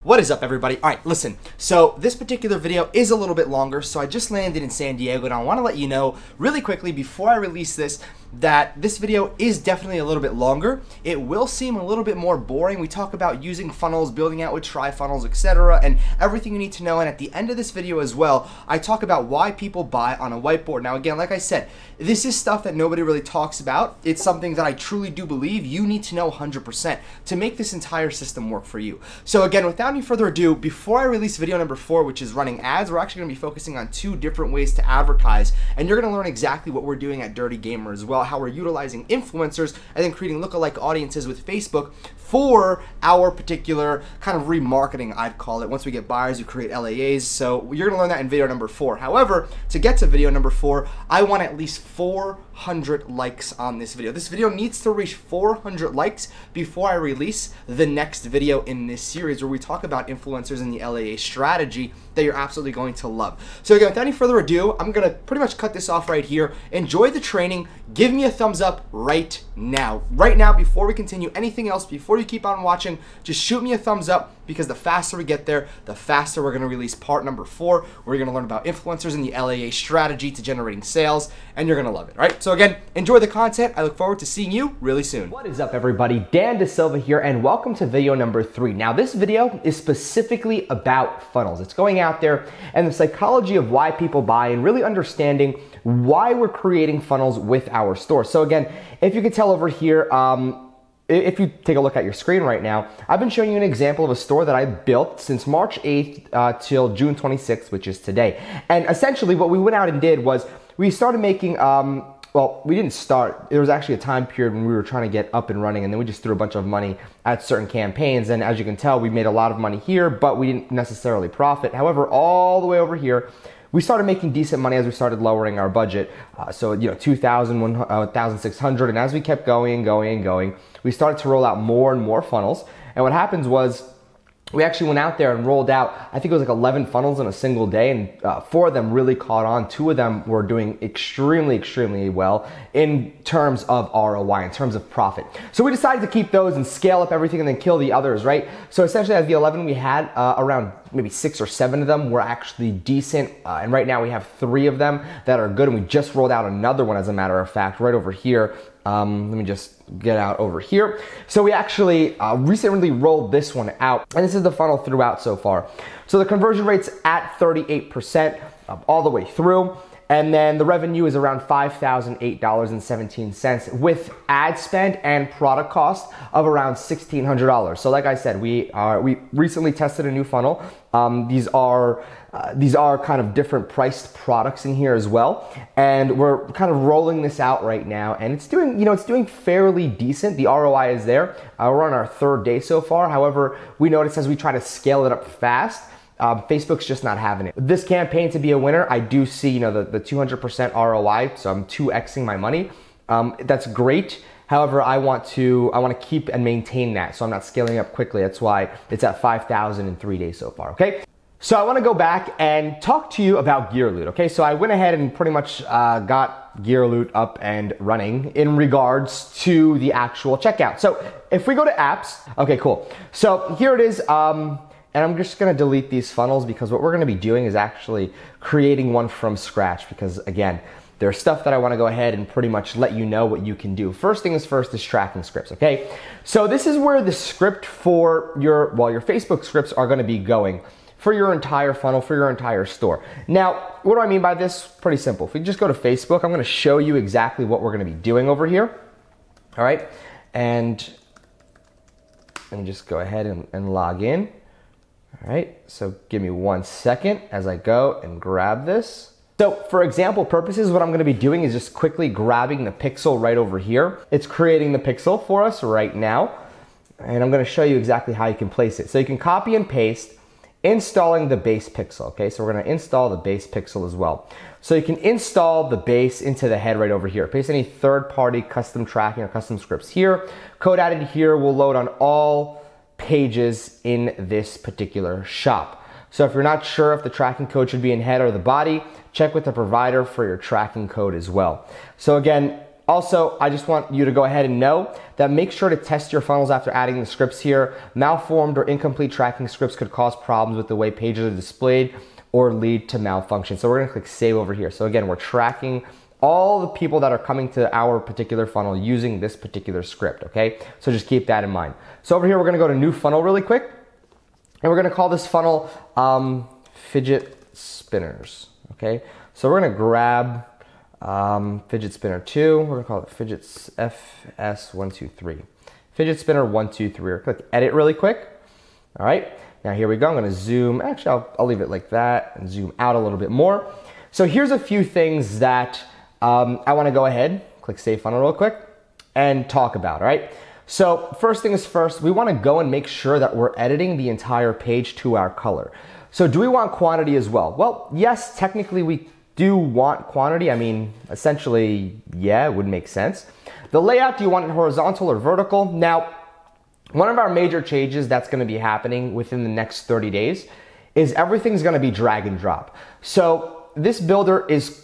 What is up, everybody? All right, listen. So this particular video is a little bit longer, so I just landed in San Diego, and I want to let you know really quickly before I release this that this video is definitely a little bit longer. It will seem a little bit more boring. We talk about using funnels, building out with TriFunnels, etc., and everything you need to know. And at the end of this video as well, I talk about why people buy on a whiteboard. Now, again, like I said, this is stuff that nobody really talks about. It's something that I truly do believe you need to know 100% to make this entire system work for you. So again, without any further ado, before I release video number 4, which is running ads, we're actually going to be focusing on 2 different ways to advertise, and you're going to learn exactly what we're doing at Dirty Gamer as well, how we're utilizing influencers and then creating lookalike audiences with Facebook for our particular kind of remarketing, I'd call it. Once we get buyers, we create LAAs. So you're going to learn that in video number 4. However, to get to video number 4, I want at least 400 likes on this video. This video needs to reach 400 likes before I release the next video in this series where we talk about influencers and the LAA strategy that you're absolutely going to love. So again, without any further ado, I'm going to pretty much cut this off right here. Enjoy the training. Give me a thumbs up right now. Right now, before we continue anything else, before you keep on watching, just shoot me a thumbs up, because the faster we get there, the faster we're going to release part number 4. We're going to learn about influencers and the LAA strategy to generating sales, and you're going to love it, right? So again, enjoy the content. I look forward to seeing you really soon. What is up, everybody? Dan Dasilva here, and welcome to video number 3. Now, this video is specifically about funnels. It's going out there and the psychology of why people buy and really understanding why we're creating funnels with our store. So again, if you could tell over here, if you take a look at your screen right now, I've been showing you an example of a store that I built since March 8th till June 26th, which is today. And essentially what we went out and did was we started making, well, we didn't start. There was actually a time period when we were trying to get up and running, and then we just threw a bunch of money at certain campaigns. And as you can tell, we made a lot of money here, but we didn't necessarily profit. However, all the way over here, we started making decent money as we started lowering our budget. So, you know, 2,000, 1,600. And as we kept going, we started to roll out more and more funnels. And what happens was we actually went out there and rolled out, I think it was like 11 funnels in a single day, and 4 of them really caught on. 2 of them were doing extremely well in terms of ROI, in terms of profit. So we decided to keep those and scale up everything and then kill the others, right? So essentially, as the 11 we had, around maybe 6 or 7 of them were actually decent, and right now we have 3 of them that are good, and we just rolled out another one, as a matter of fact, right over here. Let me just get out over here. So we actually recently rolled this one out, and this is the funnel throughout so far. So the conversion rate's at 38% all the way through, and then the revenue is around $5,008.17 with ad spend and product cost of around $1,600. So like I said, we recently tested a new funnel. These are kind of different priced products in here as well, and we're kind of rolling this out right now, and it's doing, you know, it's doing fairly decent. The ROI is there. We're on our 3rd day so far. However, we notice as we try to scale it up fast, Facebook's just not having it. This campaign to be a winner, I do see, you know, the 200% ROI, so I'm 2xing my money. That's great. However, I want to keep and maintain that, so I'm not scaling up quickly. That's why it's at 5,000 in 3 days so far, okay? So I want to go back and talk to you about GearLoot, okay? So I went ahead and pretty much got GearLoot up and running in regards to the actual checkout. So if we go to apps, okay, cool. So here it is, and I'm just gonna delete these funnels because what we're gonna be doing is actually creating one from scratch, because again, there's stuff that I wanna go ahead and pretty much let you know what you can do. First things first is tracking scripts, okay? So this is where the script for your Facebook scripts are gonna be going for your entire funnel, for your entire store. Now, what do I mean by this? Pretty simple. If we just go to Facebook, I'm gonna show you exactly what we're gonna be doing over here, all right? And let me just go ahead and log in. All right, so give me 1 second as I go and grab this. So for example purposes, what I'm gonna be doing is just quickly grabbing the pixel right over here. It's creating the pixel for us right now, and I'm gonna show you exactly how you can place it. So you can copy and paste, installing the base pixel, okay? So we're gonna install the base pixel as well. So you can install the base into the head right over here. Paste any third-party custom tracking or custom scripts here. Code added here will load on all pages in this particular shop. So if you're not sure if the tracking code should be in head or the body, check with the provider for your tracking code as well. So again, also, I just want you to go ahead and know that make sure to test your funnels after adding the scripts here. Malformed or incomplete tracking scripts could cause problems with the way pages are displayed or lead to malfunction. So we're gonna click save over here. So again, we're tracking all the people that are coming to our particular funnel using this particular script, okay? So just keep that in mind. So over here, we're gonna go to new funnel really quick, and we're gonna call this funnel fidget spinners, okay? So we're gonna grab fidget spinner 2, we're gonna call it fidgets FS123. Fidget spinner 123, click edit really quick, all right? Now here we go, I'm gonna zoom, actually I'll leave it like that and zoom out a little bit more. So here's a few things that I wanna go ahead, click save funnel real quick, and talk about, all right? So first thing is first, we wanna go and make sure that we're editing the entire page to our color. So do we want quantity as well? Well, yes, technically we do want quantity. I mean, essentially, yeah, it would make sense. The layout, do you want it horizontal or vertical? Now, one of our major changes that's gonna be happening within the next 30 days is everything's gonna be drag and drop. So this builder is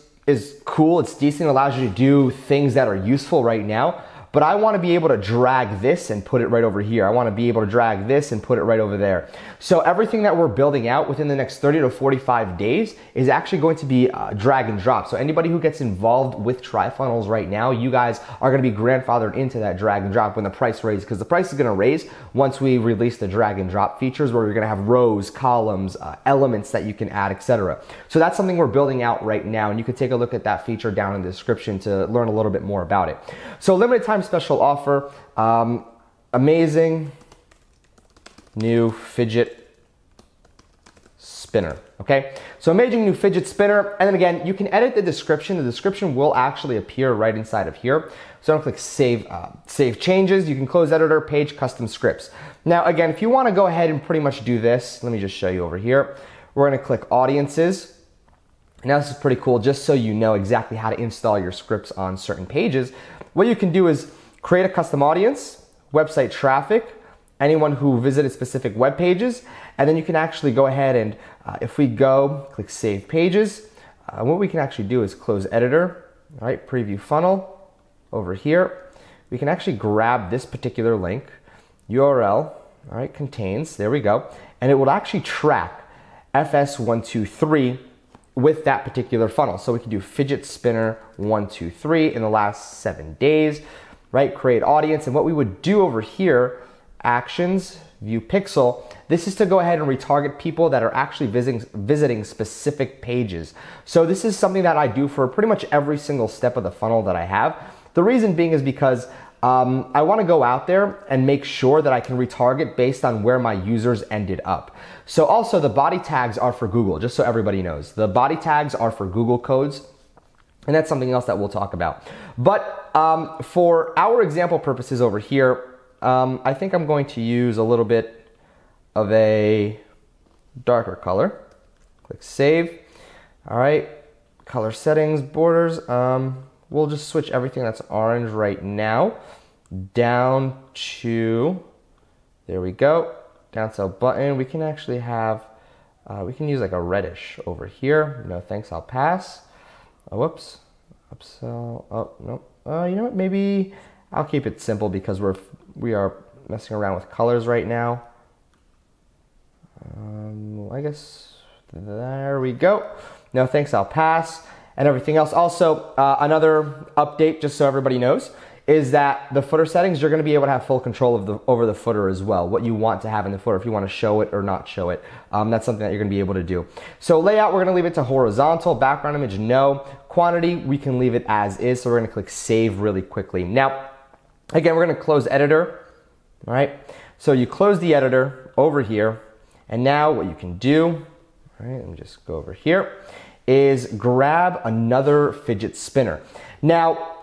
cool, it's decent, it allows you to do things that are useful right now, but I wanna be able to drag this and put it right over here. I wanna be able to drag this and put it right over there. So everything that we're building out within the next 30 to 45 days is actually going to be drag and drop. So anybody who gets involved with TriFunnels right now, you guys are gonna be grandfathered into that drag and drop when the price raises, because the price is gonna raise once we release the drag and drop features where you're gonna have rows, columns, elements that you can add, etc. So that's something we're building out right now, and you can take a look at that feature down in the description to learn a little bit more about it. So limited time special offer, amazing new fidget spinner, okay? So amazing new fidget spinner, and then again, you can edit the description. The description will actually appear right inside of here. So I'm gonna click save changes. You can close editor, page, custom scripts. Now again, if you wanna go ahead and pretty much do this, let me just show you over here. We're gonna click audiences. Now this is pretty cool, just so you know exactly how to install your scripts on certain pages. What you can do is create a custom audience, website traffic, anyone who visited specific web pages, and then you can actually go ahead and if we go, click save pages, what we can actually do is close editor, all right, preview funnel over here. We can actually grab this particular link, URL, all right, contains, there we go, and it will actually track FS123 with that particular funnel. So we can do fidget spinner 123 in the last 7 days, right? Create audience, and what we would do over here, actions, view pixel, this is to go ahead and retarget people that are actually visiting specific pages. So this is something that I do for pretty much every single step of the funnel that I have. The reason being is because I wanna go out there and make sure that I can retarget based on where my users ended up. So also the body tags are for Google, just so everybody knows. The body tags are for Google codes, and that's something else that we'll talk about. But for our example purposes over here, I think I'm going to use a little bit of a darker color. Click save. All right, color settings, borders. We'll just switch everything that's orange right now down to, there we go, downsell button. We can actually have, we can use like a reddish over here. No thanks, I'll pass. Oh, whoops, upsell, oh, no. You know what, maybe I'll keep it simple because we are messing around with colors right now. I guess, there we go. No thanks, I'll pass. And everything else. Also, another update, just so everybody knows, is that the footer settings, you're gonna be able to have full control over the footer as well, what you want to have in the footer, if you wanna show it or not show it. That's something that you're gonna be able to do. So layout, we're gonna leave it to horizontal. Background image, no. Quantity, we can leave it as is, so we're gonna click save really quickly. Now, again, we're gonna close editor, all right? So you close the editor over here, and now what you can do, all right, let me just go over here, is grab another fidget spinner. Now,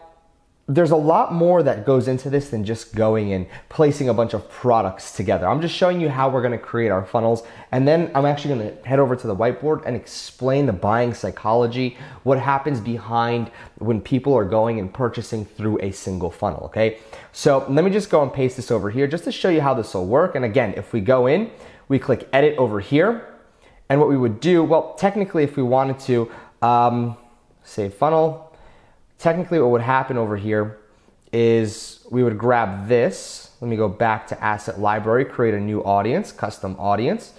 there's a lot more that goes into this than just going and placing a bunch of products together. I'm just showing you how we're gonna create our funnels, and then I'm actually gonna head over to the whiteboard and explain the buying psychology, what happens behind when people are going and purchasing through a single funnel, okay? So let me just go and paste this over here just to show you how this will work. And again, if we go in, we click edit over here, and what we would do, well, technically if we wanted to save funnel, technically what would happen over here is we would grab this. Let me go back to asset library, create a new audience, custom audience.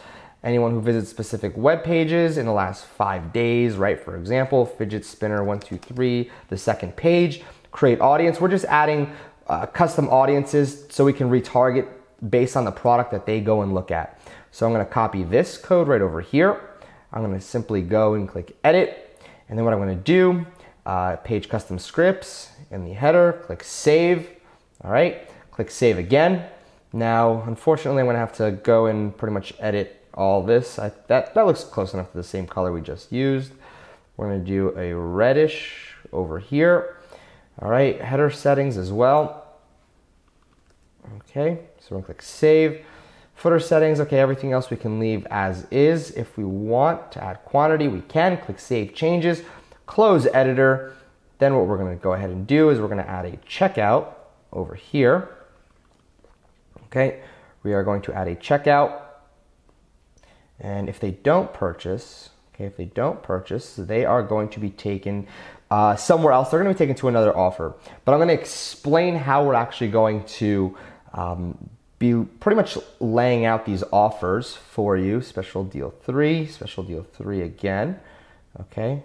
Anyone who visits specific web pages in the last 5 days, right? For example, fidget spinner 123, the second page, create audience. We're just adding custom audiences so we can retarget based on the product that they go and look at. So I'm gonna copy this code right over here. I'm gonna simply go and click edit. And then what I'm gonna do, page custom scripts in the header, click save. All right, click save again. Now, unfortunately, I'm gonna have to go and pretty much edit all this. That looks close enough to the same color we just used. We're gonna do a reddish over here. All right, header settings as well. Okay, so we're gonna click save. Footer settings, okay, everything else we can leave as is. If we want to add quantity, we can. Click save changes, close editor. Then what we're gonna go ahead and do is we're gonna add a checkout over here. Okay, we are going to add a checkout. And if they don't purchase, okay, if they don't purchase, they are going to be taken somewhere else. They're going to be taken to another offer. But I'm going to explain how we're actually going to be pretty much laying out these offers for you. Special deal 3 again, okay?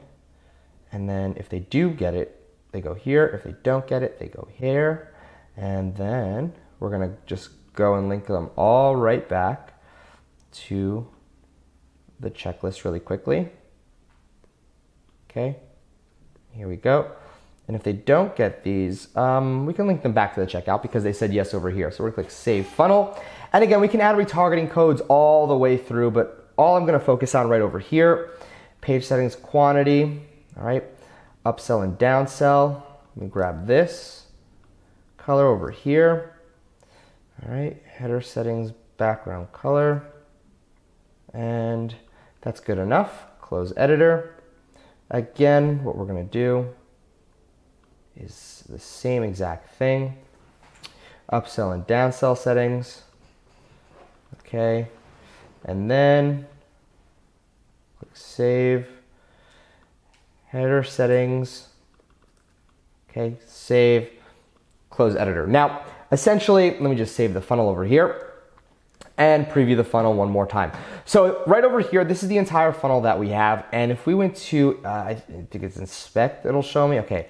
And then if they do get it, they go here. If they don't get it, they go here. And then we're going to just go and link them all right back to the checklist really quickly. Okay, here we go. And if they don't get these, we can link them back to the checkout because they said yes over here. So we're gonna click save funnel. And again, we can add retargeting codes all the way through, but all I'm gonna focus on right over here, page settings, quantity, all right, upsell and downsell. Let me grab this color over here. All right, header settings, background color, and that's good enough. Close editor. Again, what we're gonna do is the same exact thing. Upsell and downsell settings. Okay, and then click save. Header settings. Okay, save. Close editor. Now, essentially, let me just save the funnel over here and preview the funnel one more time. So right over here, this is the entire funnel that we have. And if we went to, I think it's inspect, it'll show me. Okay,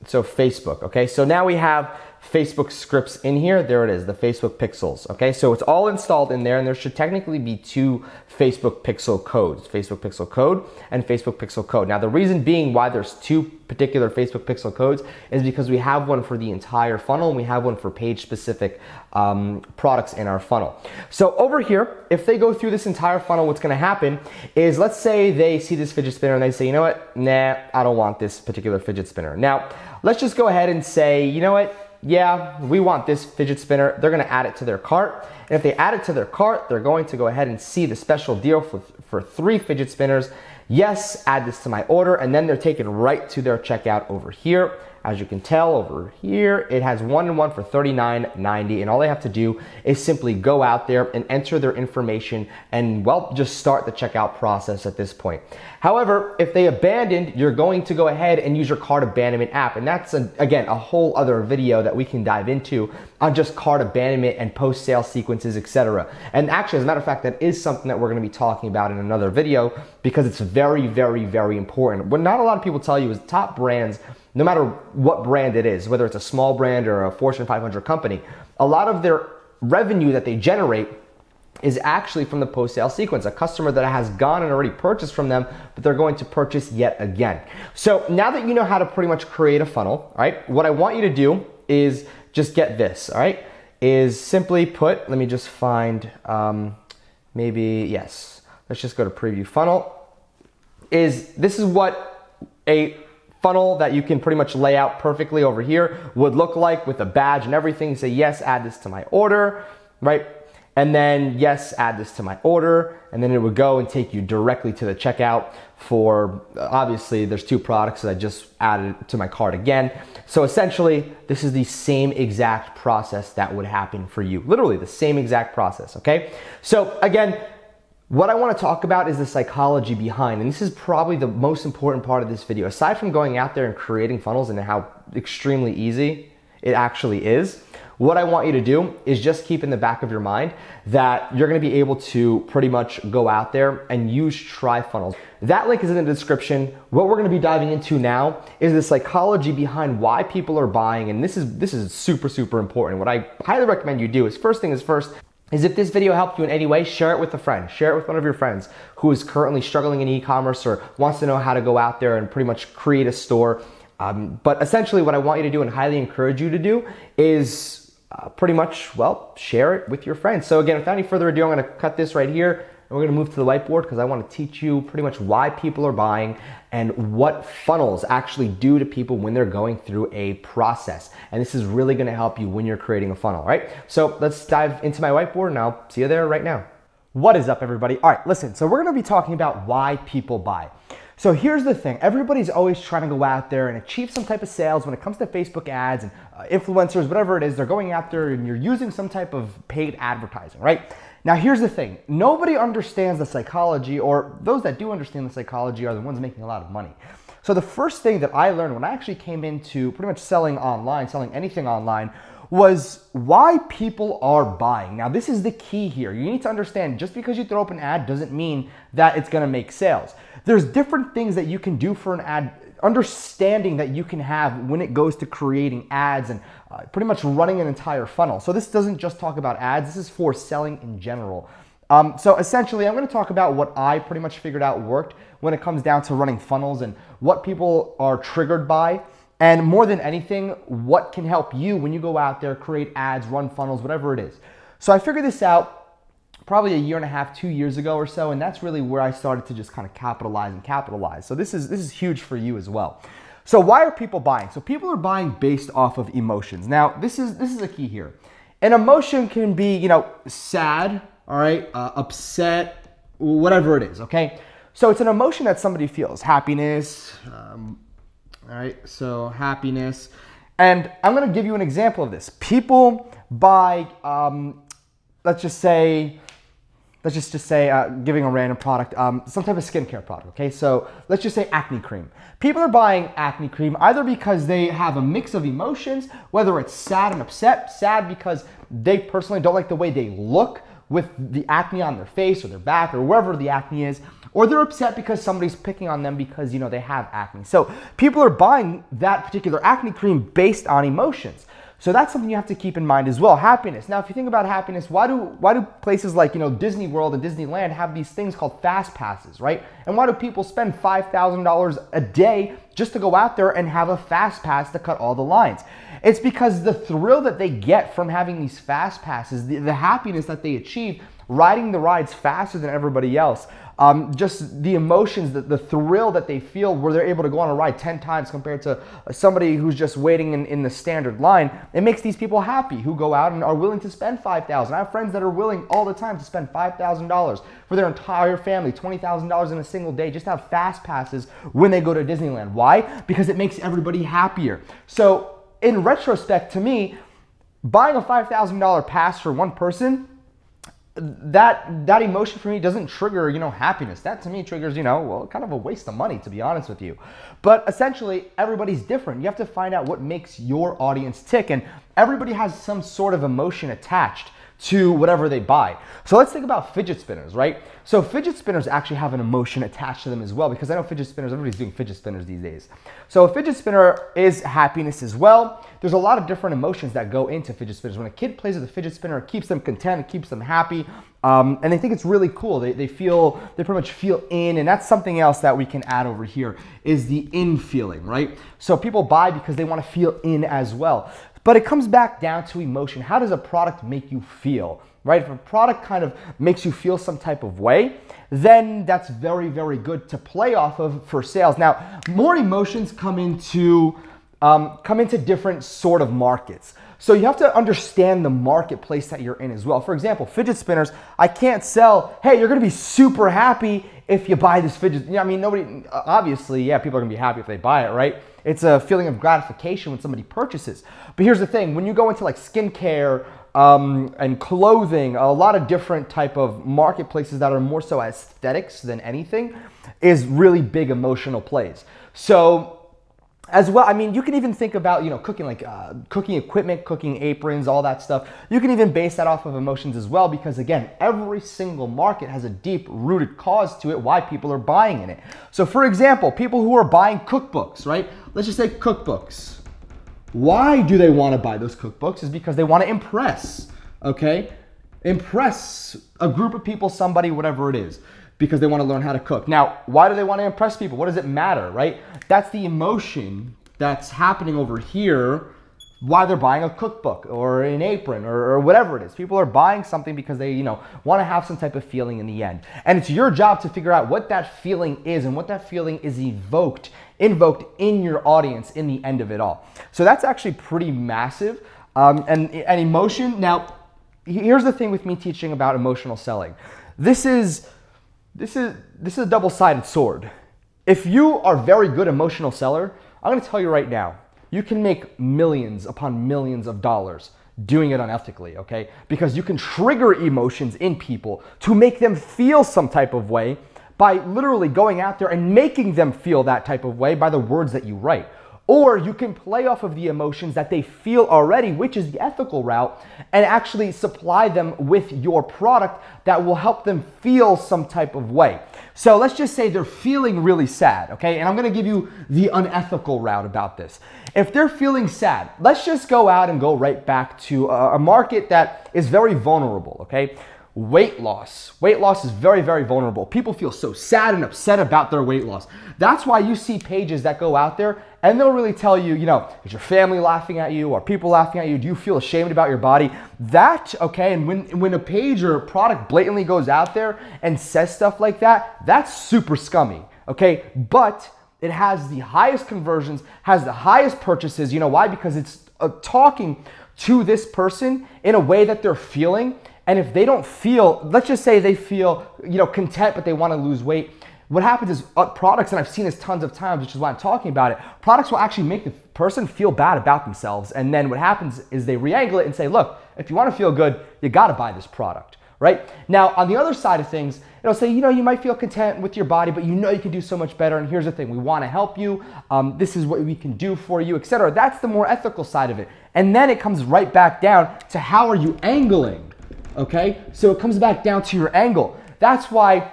so Facebook. Okay, so now we have Facebook scripts in here. There it is, the Facebook pixels. Okay, so it's all installed in there, and there should technically be 2 Facebook pixel codes, Facebook pixel code and Facebook pixel code. Now, the reason being why there's 2 particular Facebook pixel codes is because we have one for the entire funnel and we have one for page specific products in our funnel. So over here, if they go through this entire funnel, what's gonna happen is, let's say they see this fidget spinner and they say, you know what, nah, I don't want this particular fidget spinner. Now, let's just go ahead and say, you know what, yeah, we want this fidget spinner. They're gonna add it to their cart. And if they add it to their cart, they're going to go ahead and see the special deal for 3 fidget spinners. Yes, add this to my order, and then they're taken right to their checkout over here. As you can tell over here, it has 1 and 1 for $39.90, and all they have to do is simply go out there and enter their information and, well, just start the checkout process at this point. However, if they abandoned, you're going to go ahead and use your cart abandonment app, and that's, again, a whole other video that we can dive into on just cart abandonment and post-sale sequences, etc. And actually, as a matter of fact, that is something that we're going to be talking about in another video because it's very, very, very important. What not a lot of people tell you is top brands, no matter what brand it is, whether it's a small brand or a Fortune 500 company, a lot of their revenue that they generate is actually from the post-sale sequence, a customer that has gone and already purchased from them, but they're going to purchase yet again. So now that you know how to pretty much create a funnel, right, what I want you to do is just get this, all right, is simply put, let me just find, maybe, yes, let's just go to preview funnel, this is what a funnel that you can pretty much lay out perfectly over here would look like with a badge and everything. Say, yes, add this to my order, right? And then, yes, add this to my order. And then it would go and take you directly to the checkout for, obviously, there's 2 products that I just added to my cart again. So essentially, this is the same exact process that would happen for you. Literally the same exact process, okay? So again, What I want to talk about is the psychology behind, and this is probably the most important part of this video. Aside from going out there and creating funnels and how extremely easy it actually is, what I want you to do is just keep in the back of your mind that you're going to be able to pretty much go out there and use TriFunnels. That link is in the description. What we're going to be diving into now is the psychology behind why people are buying, and this is super important. What I highly recommend you do is, first thing is first, is if this video helped you in any way, share it with a friend. Share it with one of your friends who is currently struggling in e-commerce or wants to know how to go out there and pretty much create a store. But essentially what I want you to do and highly encourage you to do is pretty much, well, share it with your friends. So again, without any further ado, I'm gonna cut this right here and we're gonna move to the whiteboard because I wanna teach you pretty much why people are buying and what funnels actually do to people when they're going through a process. And this is really gonna help you when you're creating a funnel, right? So let's dive into my whiteboard and I'll see you there right now. What is up, everybody? All right, listen, so we're gonna be talking about why people buy. So here's the thing, everybody's always trying to go out there and achieve some type of sales when it comes to Facebook ads and influencers, whatever it is, they're going out there and you're using some type of paid advertising, right? Now here's the thing, nobody understands the psychology, or those that do understand the psychology are the ones making a lot of money. So the first thing that I learned when I actually came into pretty much selling online, selling anything online, was why people are buying. Now this is the key here. You need to understand, just because you throw up an ad doesn't mean that it's gonna make sales. There's different things that you can do for an ad, understanding that you can have when it goes to creating ads and pretty much running an entire funnel. So this doesn't just talk about ads, this is for selling in general. So essentially I'm gonna talk about what I pretty much figured out worked when it comes down to running funnels and what people are triggered by. And more than anything, what can help you when you go out there, create ads, run funnels, whatever it is. So I figured this out probably a year and a half, 2 years ago or so, and that's really where I started to just kind of capitalize. So this is huge for you as well. So why are people buying? So people are buying based off of emotions. Now this is a key here. An emotion can be, you know, sad, all right, upset, whatever it is, okay? So it's an emotion that somebody feels, happiness, all right, so happiness. And I'm gonna give you an example of this. People buy, let's just say, giving a random product, some type of skincare product, okay? So let's just say acne cream. People are buying acne cream either because they have a mix of emotions, whether it's sad and upset, sad because they personally don't like the way they look with the acne on their face or their back or wherever the acne is, or they're upset because somebody's picking on them because, you know, they have acne. So people are buying that particular acne cream based on emotions. So that's something you have to keep in mind as well. Happiness. Now, if you think about happiness, why do places like, you know, Disney World and Disneyland have these things called fast passes, right? And why do people spend $5,000 a day just to go out there and have a fast pass to cut all the lines? It's because the thrill that they get from having these fast passes, the happiness that they achieve riding the rides faster than everybody else, just the emotions, the thrill that they feel where they're able to go on a ride 10 times compared to somebody who's just waiting in the standard line, it makes these people happy who go out and are willing to spend $5,000. I have friends that are willing all the time to spend $5,000 for their entire family, $20,000 in a single day, just to have fast passes when they go to Disneyland. Why? Because it makes everybody happier. So in retrospect, to me, buying a $5,000 pass for one person, that emotion for me doesn't trigger, you know, happiness. That to me triggers, you know, well, kind of a waste of money, to be honest with you. But essentially, everybody's different. You have to find out what makes your audience tick, and everybody has some sort of emotion attached to whatever they buy. So let's think about fidget spinners, right? So fidget spinners actually have an emotion attached to them as well, because I know fidget spinners, everybody's doing fidget spinners these days. So a fidget spinner is happiness as well. There's a lot of different emotions that go into fidget spinners. When a kid plays with a fidget spinner, it keeps them content, it keeps them happy, and they think it's really cool. They pretty much feel in, and that's something else that we can add over here, is the in feeling, right? So people buy because they want to feel in as well. But it comes back down to emotion. How does a product make you feel, right? If a product kind of makes you feel some type of way, then that's very, very good to play off of for sales. Now, more emotions come into different sort of markets. So you have to understand the marketplace that you're in as well. For example, fidget spinners, I can't sell, hey, you're gonna be super happy if you buy this fidget. You know, I mean, nobody, obviously, yeah, people are gonna be happy if they buy it, right? It's a feeling of gratification when somebody purchases. But here's the thing, when you go into like skincare, and clothing, a lot of different type of marketplaces that are more so aesthetics than anything, is really big emotional plays. So as well, I mean, you can even think about, you know, cooking, like cooking equipment, cooking aprons, all that stuff. You can even base that off of emotions as well, because again, every single market has a deep rooted cause to it why people are buying in it. So for example, people who are buying cookbooks, right? Let's just say cookbooks. Why do they want to buy those cookbooks? Is because they want to impress, okay? Impress a group of people, somebody, whatever it is, because they want to learn how to cook. Now, why do they want to impress people? What does it matter, right? That's the emotion that's happening over here, why they're buying a cookbook or an apron or whatever it is. People are buying something because they, you know, want to have some type of feeling in the end. And it's your job to figure out what that feeling is and what that feeling is invoked in your audience in the end of it all. So that's actually pretty massive. And emotion, now, here's the thing with me teaching about emotional selling. This is a double-sided sword. If you are a very good emotional seller, I'm going to tell you right now, you can make millions upon millions of dollars doing it unethically, okay? Because you can trigger emotions in people to make them feel some type of way by literally going out there and making them feel that type of way by the words that you write. Or you can play off of the emotions that they feel already, which is the ethical route, and actually supply them with your product that will help them feel some type of way. So let's just say they're feeling really sad, okay? And I'm gonna give you the unethical route about this. If they're feeling sad, let's just go out and go right back to a market that is very vulnerable, okay? Weight loss. Weight loss is very, very vulnerable. People feel so sad and upset about their weight loss. That's why you see pages that go out there and they'll really tell you, you know, is your family laughing at you? Are people laughing at you? Do you feel ashamed about your body? That, okay, and when a page or a product blatantly goes out there and says stuff like that, that's super scummy, okay? But it has the highest conversions, has the highest purchases. You know why? Because it's talking to this person in a way that they're feeling. And if they don't feel, let's just say they feel, you know, content, but they want to lose weight, what happens is products, and I've seen this tons of times, which is why I'm talking about it, products will actually make the person feel bad about themselves. And then what happens is they re-angle it and say, look, if you want to feel good, you got to buy this product, right? Now, on the other side of things, it'll say, you know, you might feel content with your body, but you know you can do so much better. And here's the thing, we want to help you. This is what we can do for you, etc. That's the more ethical side of it. And then it comes right back down to how are you angling? Okay, so it comes back down to your angle. That's why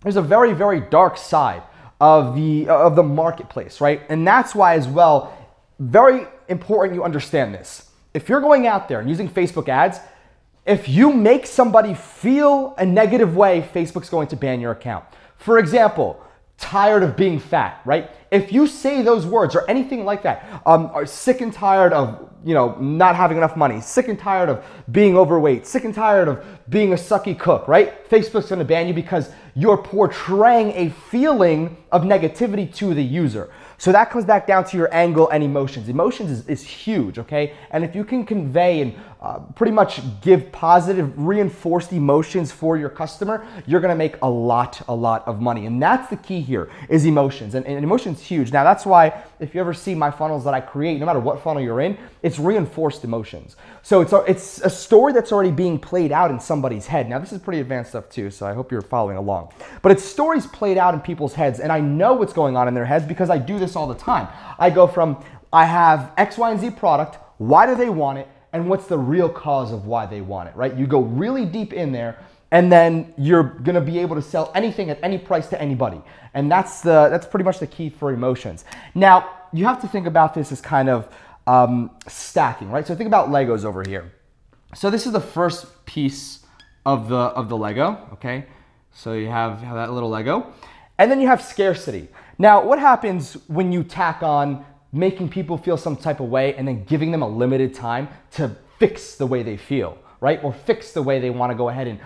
there's a very, very dark side of the marketplace, right? And that's why as well, very important you understand this. If you're going out there and using Facebook ads, if you make somebody feel a negative way, Facebook's going to ban your account. For example, tired of being fat, right? If you say those words or anything like that, are sick and tired of, you know, not having enough money, sick and tired of being overweight, sick and tired of being a sucky cook, right? Facebook's gonna ban you because you're portraying a feeling of negativity to the user. So that comes back down to your angle and emotions. Emotions is huge, okay? And if you can convey and pretty much give positive, reinforced emotions for your customer, you're gonna make a lot of money. And that's the key here, is emotions. And emotions huge. Now that's why if you ever see my funnels that I create, no matter what funnel you're in, it's reinforced emotions. So it's a story that's already being played out in somebody's head. Now this is pretty advanced stuff too, so I hope you're following along. But it's stories played out in people's heads, and I know what's going on in their heads because I do this all the time. I go from, I have X, Y, and Z product, why do they want it, and what's the real cause of why they want it, right? You go really deep in there, and then you're gonna be able to sell anything at any price to anybody. And that's pretty much the key for emotions. Now, you have to think about this as kind of stacking, right? So think about Legos over here. So this is the first piece of the Lego, okay? So you have that little Lego. And then you have scarcity. Now, what happens when you tack on making people feel some type of way and then giving them a limited time to fix the way they feel, right? Or fix the way they want to go ahead and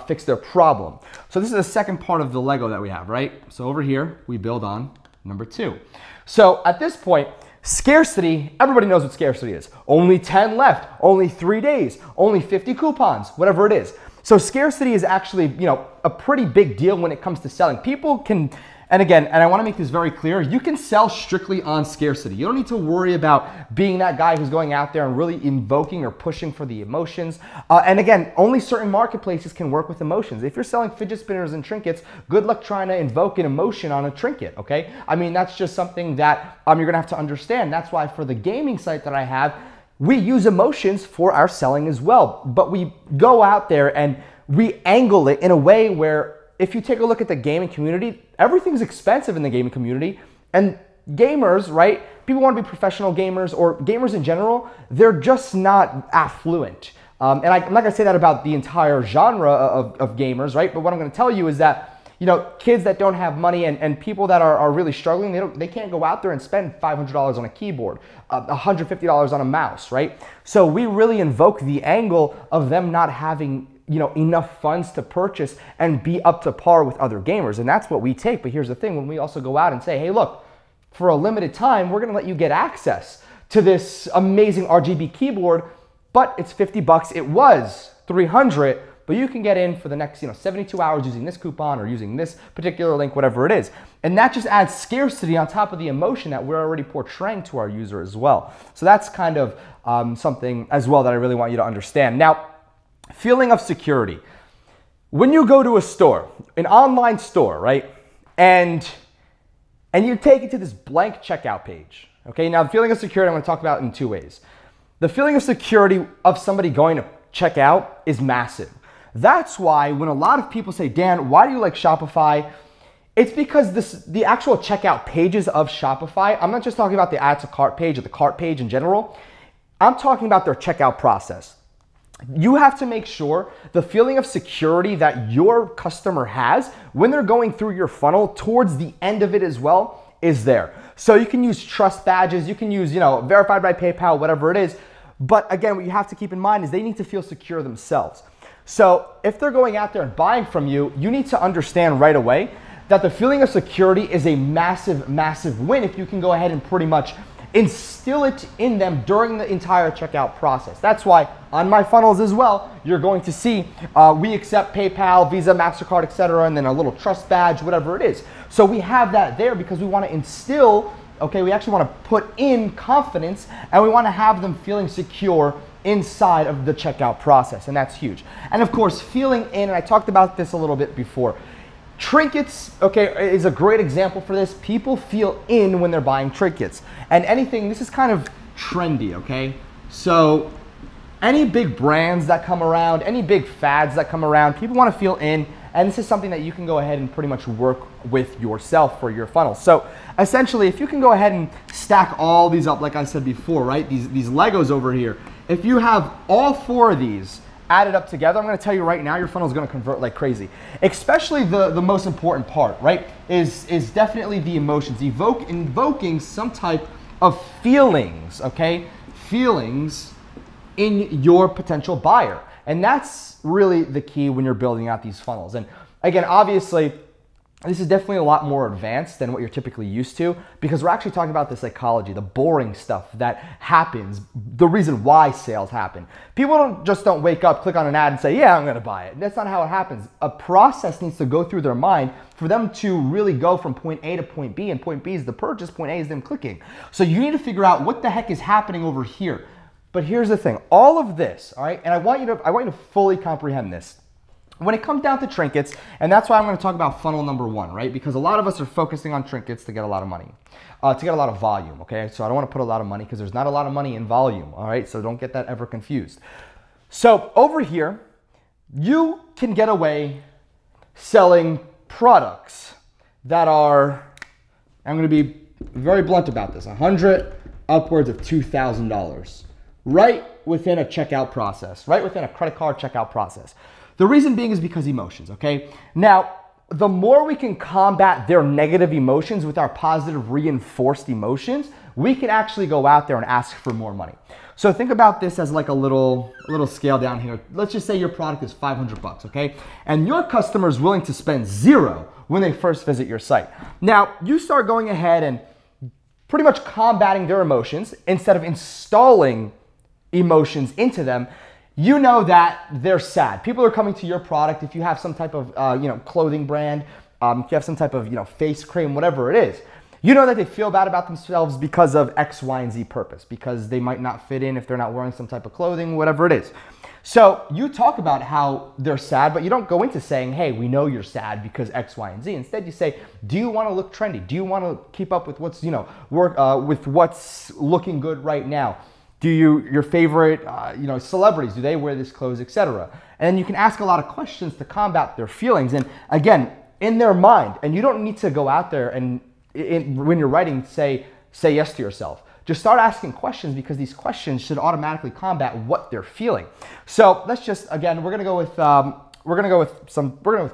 fix their problem. So this is the second part of the Lego that we have, right? So over here, we build on number 2. So at this point, scarcity, everybody knows what scarcity is. Only 10 left, only 3 days, only 50 coupons, whatever it is. So scarcity is actually, you know, a pretty big deal when it comes to selling. People can And again, and I want to make this very clear, you can sell strictly on scarcity. You don't need to worry about being that guy who's going out there and really invoking or pushing for the emotions. And again, only certain marketplaces can work with emotions. If you're selling fidget spinners and trinkets, good luck trying to invoke an emotion on a trinket, okay? I mean, that's just something that you're going to have to understand. That's why for the gaming site that I have, we use emotions for our selling as well. But we go out there and we angle it in a way where if you take a look at the gaming community, everything's expensive in the gaming community. And gamers, right? People want to be professional gamers or gamers in general. They're just not affluent. And I'm not going to say that about the entire genre of gamers, right? But what I'm going to tell you is that, you know, kids that don't have money and people that are really struggling, they can't go out there and spend $500 on a keyboard, $150 on a mouse, right? So we really invoke the angle of them not having, you know, enough funds to purchase and be up to par with other gamers. And that's what we take. But here's the thing, when we also go out and say, hey, look, for a limited time, we're gonna let you get access to this amazing RGB keyboard, but it's 50 bucks. It was 300, but you can get in for the next, 72 hours using this coupon or using this particular link, whatever it is. And that just adds scarcity on top of the emotion that we're already portraying to our user as well. So that's kind of something as well that I really want you to understand. Now, feeling of security. When you go to a store, an online store, right? And you take it to this blank checkout page. Okay, now the feeling of security I'm going to talk about in two ways. The feeling of security of somebody going to check out is massive. That's why when a lot of people say, Dan, why do you like Shopify? It's because the actual checkout pages of Shopify, I'm not just talking about the add to cart page or the cart page in general. I'm talking about their checkout process. You have to make sure the feeling of security that your customer has when they're going through your funnel towards the end of it as well is there. So you can use trust badges, you can use, verified by PayPal, whatever it is. But again, what you have to keep in mind is they need to feel secure themselves. So if they're going out there and buying from you, you need to understand right away that the feeling of security is a massive, massive win if you can go ahead and pretty much instill it in them during the entire checkout process. That's why on my funnels as well, you're going to see we accept PayPal, Visa, MasterCard, etc., and then a little trust badge, whatever it is. So we have that there because we want to instill, okay, we actually want to put in confidence and we want to have them feeling secure inside of the checkout process, and that's huge. And of course, feeling in, and I talked about this a little bit before, trinkets, okay, is a great example for this. People feel in when they're buying trinkets. And anything, this is kind of trendy, okay? So any big brands that come around, any big fads that come around, people want to feel in, and this is something that you can go ahead and pretty much work with yourself for your funnel. So essentially, if you can go ahead and stack all these up, like I said before, right? These Legos over here, if you have all four of these added up together, I'm going to tell you right now, your funnel is going to convert like crazy. Especially the most important part, right, is definitely the emotions. Invoking some type of feelings, okay? Feelings in your potential buyer. And that's really the key when you're building out these funnels. And again, obviously, this is definitely a lot more advanced than what you're typically used to because we're actually talking about the psychology, the boring stuff that happens, the reason why sales happen. People don't wake up, click on an ad and say, yeah, I'm gonna buy it. That's not how it happens. A process needs to go through their mind for them to really go from point A to point B, and point B is the purchase, point A is them clicking. So you need to figure out what the heck is happening over here. But here's the thing, all of this, all right, and I want you to fully comprehend this. When it comes down to trinkets, and that's why I'm going to talk about funnel number one, right? Because a lot of us are focusing on trinkets to get a lot of money, to get a lot of volume, okay? So I don't want to put a lot of money because there's not a lot of money in volume, all right? So don't get that ever confused. So over here, you can get away selling products that are, I'm going to be very blunt about this, 100 upwards of $2,000, right within a checkout process, right within a credit card checkout process. The reason being is because emotions, okay? Now, the more we can combat their negative emotions with our positive reinforced emotions, we can actually go out there and ask for more money. So think about this as like a little scale down here. Let's just say your product is 500 bucks, okay? And your customer is willing to spend $0 when they first visit your site. Now, you start going ahead and pretty much combating their emotions instead of installing emotions into them. You know that they're sad. People are coming to your product. If you have some type of clothing brand, if you have some type of, face cream, whatever it is, you know that they feel bad about themselves because of X, Y, and Z purpose, because they might not fit in if they're not wearing some type of clothing, whatever it is. So you talk about how they're sad, but you don't go into saying, hey, we know you're sad because X, Y, and Z. Instead, you say, do you want to look trendy? Do you want to keep up with what's, with what's looking good right now? Do your favorite, celebrities, do they wear this clothes, etc.? And you can ask a lot of questions to combat their feelings. And again, in their mind, and you don't need to go out there and when you're writing, say yes to yourself. Just start asking questions, because these questions should automatically combat what they're feeling. So let's just, again, we're gonna go with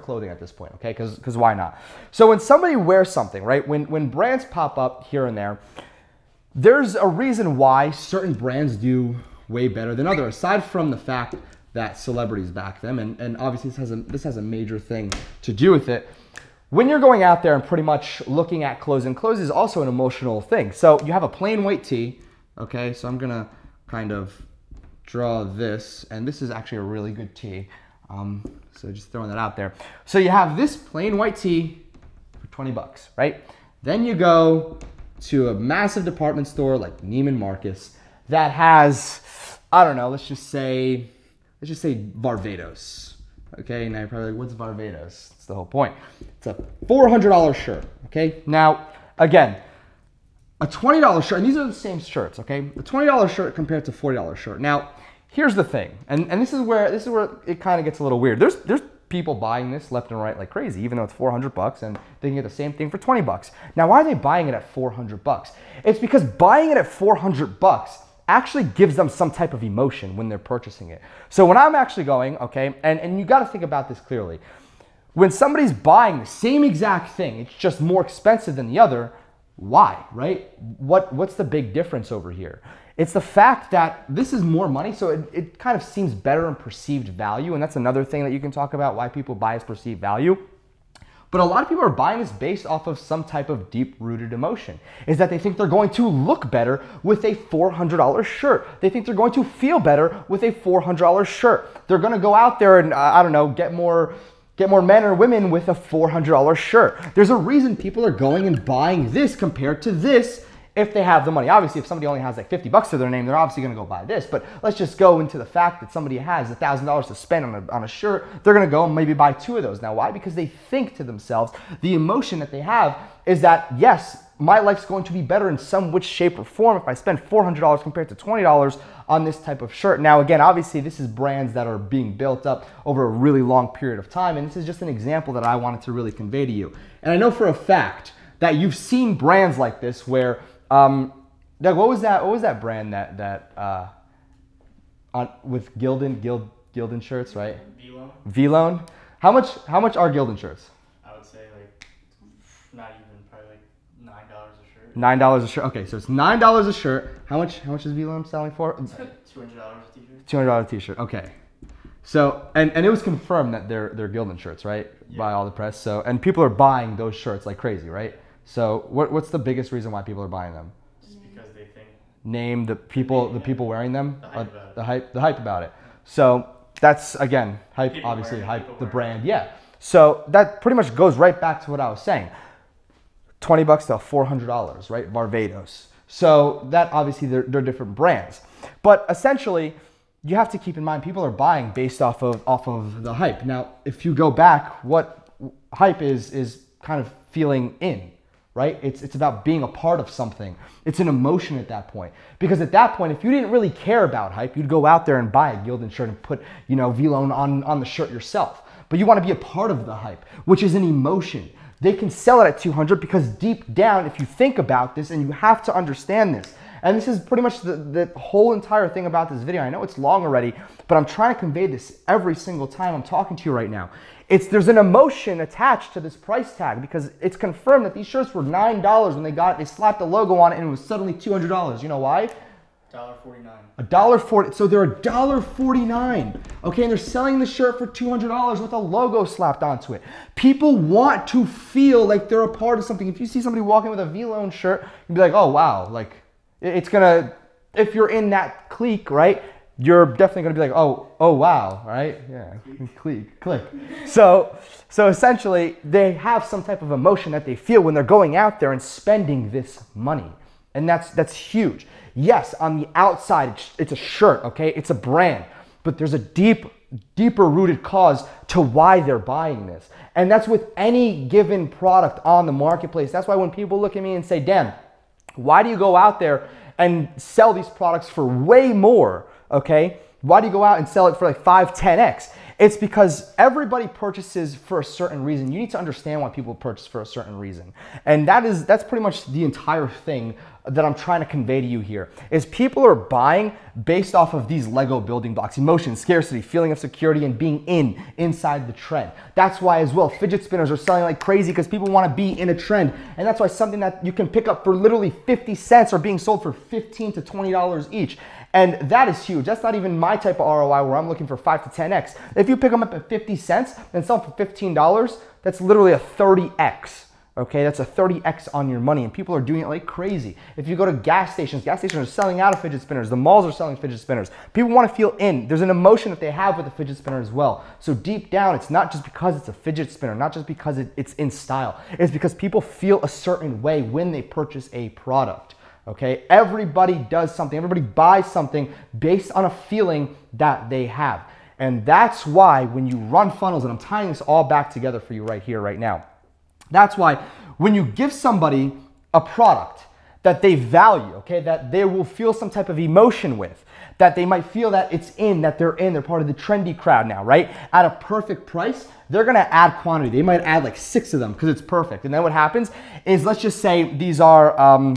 clothing at this point, okay? Because why not? So when somebody wears something, right? When brands pop up here and there, there's a reason why certain brands do way better than others, aside from the fact that celebrities back them, and obviously this has a major thing to do with it. When you're going out there and pretty much looking at clothes, and clothes is also an emotional thing. So you have a plain white tee, okay? So I'm gonna kind of draw this, and this is actually a really good tee. So just throwing that out there. So you have this plain white tee for 20 bucks, right? Then you go to a massive department store like Neiman Marcus that has, I don't know, let's just say Barbados. Okay, now you're probably like, what's Barbados? That's the whole point. It's a $400 shirt, okay? Now, again, a $20 shirt, and these are the same shirts, okay? A $20 shirt compared to a $40 shirt. Now, here's the thing, and this is where it kind of gets a little weird. There's people buying this left and right like crazy, even though it's 400 bucks, and they can get the same thing for 20 bucks. Now, why are they buying it at 400 bucks? It's because buying it at 400 bucks actually gives them some type of emotion when they're purchasing it. So when I'm actually going, okay, and you got to think about this clearly. When somebody's buying the same exact thing, it's just more expensive than the other, why, right? What's the big difference over here? It's the fact that this is more money, so it kind of seems better in perceived value, and that's another thing that you can talk about, why people buy is perceived value. But a lot of people are buying this based off of some type of deep-rooted emotion, is that they think they're going to look better with a $400 shirt. They think they're going to feel better with a $400 shirt. They're going to go out there and, I don't know, get more men or women with a $400 shirt. There's a reason people are going and buying this compared to this if they have the money. Obviously, if somebody only has like 50 bucks to their name, they're obviously gonna go buy this. But let's just go into the fact that somebody has $1,000 to spend on a shirt. They're gonna go and maybe buy 2 of those. Now, why? Because they think to themselves, the emotion that they have is that, yes, my life's going to be better in some which shape or form if I spend $400 compared to $20 on this type of shirt. Now, again, obviously, this is brands that are being built up over a really long period of time. And this is just an example that I wanted to really convey to you. And I know for a fact that you've seen brands like this where, Doug, what was that brand with Gildan shirts, right? V-Loan. V-Loan. How much are Gildan shirts? I would say like not even, probably like $9 a shirt. $9 a shirt. Okay, so it's $9 a shirt. How much is V-Loan selling for? $200 a t-shirt. $200 t-shirt. Okay. So and it was confirmed that they're Gildan shirts, right? Yeah. By all the press. So and people are buying those shirts like crazy, right? So what's the biggest reason why people are buying them? Just because they think. Name the people wearing them. The hype The hype about it. So that's again hype. People obviously wearing, hype people the wearing. brand. Yeah. So that pretty much goes right back to what I was saying. $20 to $400, right? Barbados. So that obviously they're different brands, but essentially you have to keep in mind people are buying based off of the hype. Now, if you go back, what hype is kind of feeling in. Right? It's about being a part of something. It's an emotion at that point. Because at that point, if you didn't really care about hype, you'd go out there and buy a Gildan shirt and put, V-Loan on the shirt yourself. But you want to be a part of the hype, which is an emotion. They can sell it at $200 because deep down, if you think about this, and you have to understand this, and this is pretty much the whole entire thing about this video. I know it's long already, but I'm trying to convey this every single time I'm talking to you right now. There's an emotion attached to this price tag because it's confirmed that these shirts were $9 when they slapped the logo on it and it was suddenly $200. You know why? $1.49. $1.40. So they're $1.49. Okay, and they're selling the shirt for $200 with a logo slapped onto it. People want to feel like they're a part of something. If you see somebody walking with a V-Loan shirt, you'd be like, oh wow, like it's gonna. If you're in that clique, right? you're definitely going to be like, oh wow, right? Yeah, click. So essentially, they have some type of emotion that they feel when they're going out there and spending this money. And that's huge. Yes, on the outside, it's a shirt, okay? It's a brand, but there's a deeper rooted cause to why they're buying this. And that's with any given product on the marketplace. That's why when people look at me and say, Dan, why do you go out there and sell these products for way more, okay? Why do you go out and sell it for like 5, 10x? It's because everybody purchases for a certain reason. You need to understand why people purchase for a certain reason. And that's pretty much the entire thing that I'm trying to convey to you here, is people are buying based off of these Lego building blocks: emotion, scarcity, feeling of security, and being inside the trend. That's why as well, fidget spinners are selling like crazy, because people want to be in a trend. And that's why something that you can pick up for literally 50 cents are being sold for $15 to $20 each. And that is huge. That's not even my type of ROI where I'm looking for 5 to 10x. If you pick them up at 50 cents and sell them for $15, that's literally a 30x. Okay, that's a 30x on your money, and people are doing it like crazy. If you go to gas stations are selling out of fidget spinners. The malls are selling fidget spinners. People want to feel in. There's an emotion that they have with a fidget spinner as well. So deep down, it's not just because it's a fidget spinner, not just because it's in style. It's because people feel a certain way when they purchase a product. Okay, everybody does something. Everybody buys something based on a feeling that they have. And that's why when you run funnels, and I'm tying this all back together for you right here, right now. That's why when you give somebody a product that they value, okay, that they will feel some type of emotion with, that they might feel that they're part of the trendy crowd now, right? At a perfect price, they're gonna add quantity. They might add like 6 of them because it's perfect. And then what happens is, let's just say these are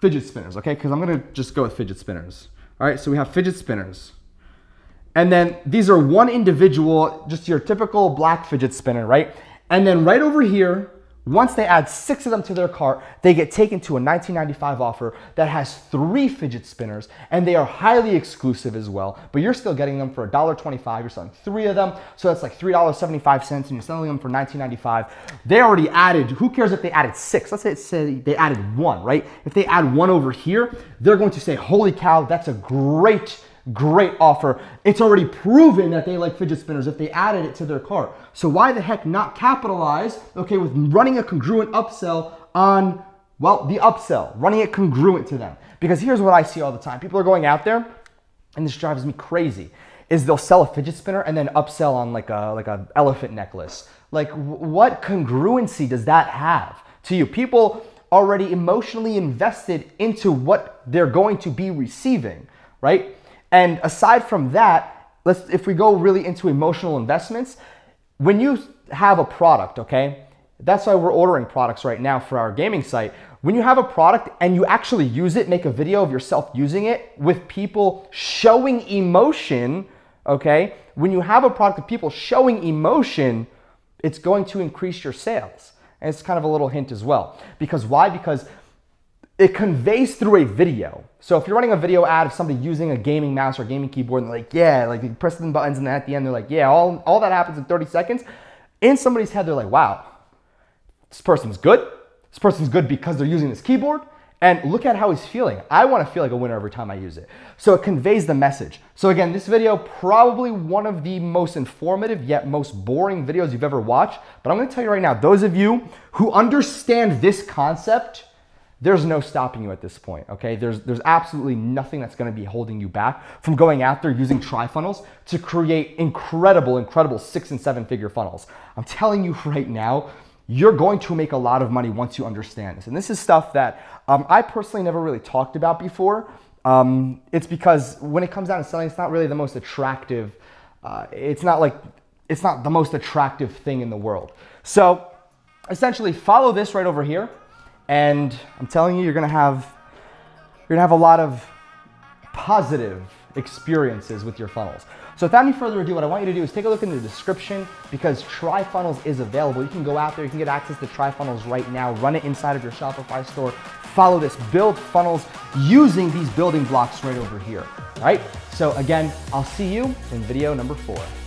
fidget spinners, okay? Because I'm gonna just go with fidget spinners. All right, so we have fidget spinners. And then these are one individual, just your typical black fidget spinner, right? And then right over here, once they add 6 of them to their cart, they get taken to a $19.95 offer that has 3 fidget spinners, and they are highly exclusive as well, but you're still getting them for $1.25. You're selling 3 of them, so that's like $3.75, and you're selling them for $19.95. They already added, who cares if they added 6? Let's say they added 1, right? If they add 1 over here, they're going to say, holy cow, that's a great offer. It's already proven that they like fidget spinners if they added it to their cart. So why the heck not capitalize, okay, with running a congruent upsell on, well, the upsell, running it congruent to them. Because here's what I see all the time. People are going out there, and this drives me crazy, is they'll sell a fidget spinner and then upsell on like a elephant necklace. Like, what congruency does that have to you? People already emotionally invested into what they're going to be receiving, right? And aside from that, if we go really into emotional investments, when you have a product, okay, that's why we're ordering products right now for our gaming site. When you have a product and you actually use it, make a video of yourself using it with people showing emotion, okay, when you have a product of people showing emotion, it's going to increase your sales. And it's kind of a little hint as well. Because why? Because it conveys through a video. So if you're running a video ad of somebody using a gaming mouse or gaming keyboard, and they're like, yeah, like you press the buttons, and then at the end they're like, yeah, all that happens in 30 seconds. In somebody's head, they're like, wow, this person's good. This person's good because they're using this keyboard. And look at how he's feeling. I want to feel like a winner every time I use it. So it conveys the message. So again, this video, probably one of the most informative yet most boring videos you've ever watched. But I'm going to tell you right now, those of you who understand this concept, there's no stopping you at this point, okay? There's absolutely nothing that's gonna be holding you back from going out there using TriFunnels to create incredible 6 and 7 figure funnels. I'm telling you right now, you're going to make a lot of money once you understand this. And this is stuff that I personally never really talked about before. It's because when it comes down to selling, it's not really the most attractive, it's not the most attractive thing in the world. So essentially follow this right over here. And I'm telling you, you're gonna have a lot of positive experiences with your funnels. So without any further ado, what I want you to do is take a look in the description, because TriFunnels is available. You can go out there, you can get access to TriFunnels right now, run it inside of your Shopify store, follow this, build funnels using these building blocks right over here, all right? So again, I'll see you in video number 4.